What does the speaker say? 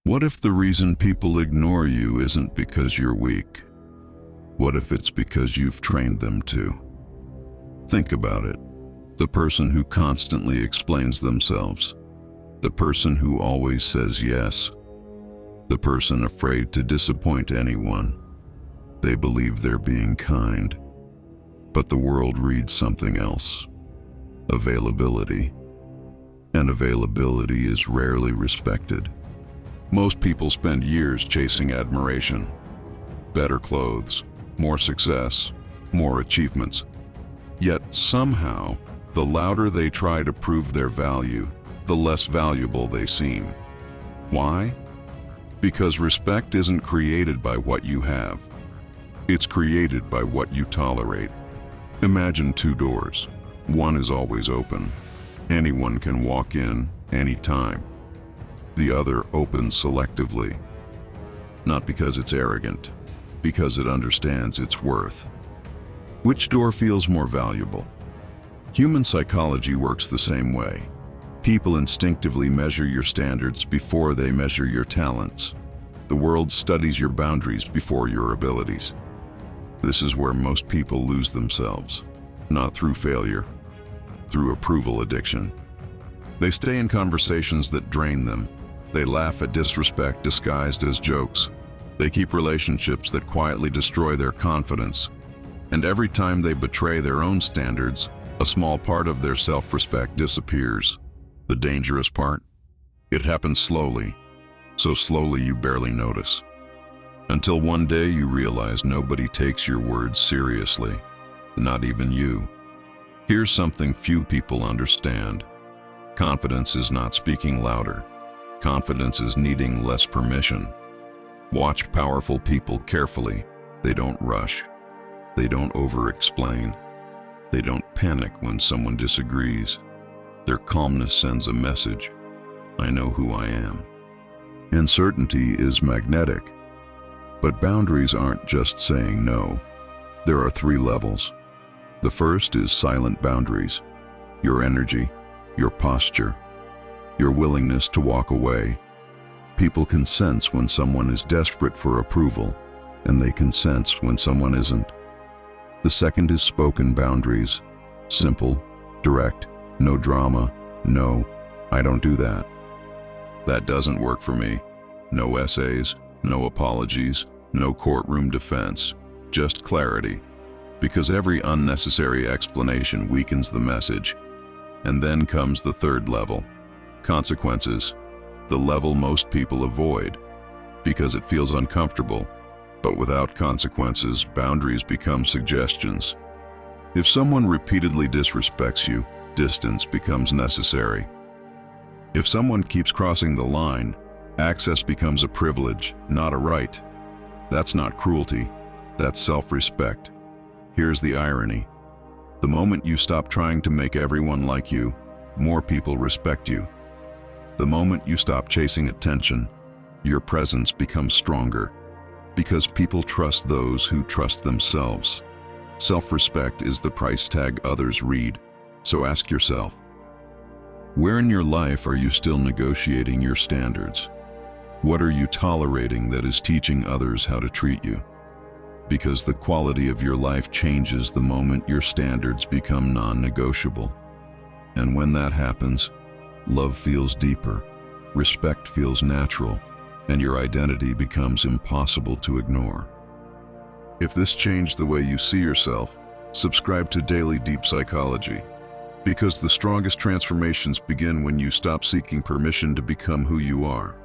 What if the reason people ignore you isn't because you're weak? What if it's because you've trained them to? Think about it. The person who constantly explains themselves. The person who always says yes. The person afraid to disappoint anyone. They believe they're being kind. But the world reads something else. Availability. And availability is rarely respected. Most people spend years chasing admiration. Better clothes, more success, more achievements. Yet somehow, the louder they try to prove their value, the less valuable they seem. Why? Because respect isn't created by what you have. It's created by what you tolerate. Imagine two doors. One is always open. Anyone can walk in anytime. The other opens selectively. Not because it's arrogant, because it understands its worth. Which door feels more valuable? Human psychology works the same way. People instinctively measure your standards before they measure your talents. The world studies your boundaries before your abilities. This is where most people lose themselves, not through failure, through approval addiction. They stay in conversations that drain them. They laugh at disrespect disguised as jokes. They keep relationships that quietly destroy their confidence. And every time they betray their own standards, a small part of their self-respect disappears. The dangerous part? It happens slowly, so slowly you barely notice. Until one day you realize nobody takes your words seriously, not even you. Here's something few people understand. Confidence is not speaking louder. Confidence is needing less permission. Watch powerful people carefully. They don't rush. They don't over-explain. They don't panic when someone disagrees. Their calmness sends a message. I know who I am. Uncertainty is magnetic. But boundaries aren't just saying no. There are 3 levels. The first is silent boundaries. Your energy, your posture, your willingness to walk away. People can sense when someone is desperate for approval, and they can sense when someone isn't. The second is spoken boundaries. Simple, direct, no drama, no, I don't do that. That doesn't work for me. No essays, no apologies, no courtroom defense, just clarity. Because every unnecessary explanation weakens the message. And then comes the third level. Consequences. The level most people avoid, because it feels uncomfortable. But without consequences, boundaries become suggestions. If someone repeatedly disrespects you, distance becomes necessary. If someone keeps crossing the line, access becomes a privilege, not a right. That's not cruelty, that's self-respect. Here's the irony. The moment you stop trying to make everyone like you, more people respect you. The moment you stop chasing attention, your presence becomes stronger. Because people trust those who trust themselves. Self-respect is the price tag others read. So ask yourself, where in your life are you still negotiating your standards? What are you tolerating that is teaching others how to treat you? Because the quality of your life changes the moment your standards become non-negotiable. And when that happens, love feels deeper, respect feels natural, and your identity becomes impossible to ignore. If this changed the way you see yourself, subscribe to Daily Deep Psychology. Because the strongest transformations begin when you stop seeking permission to become who you are.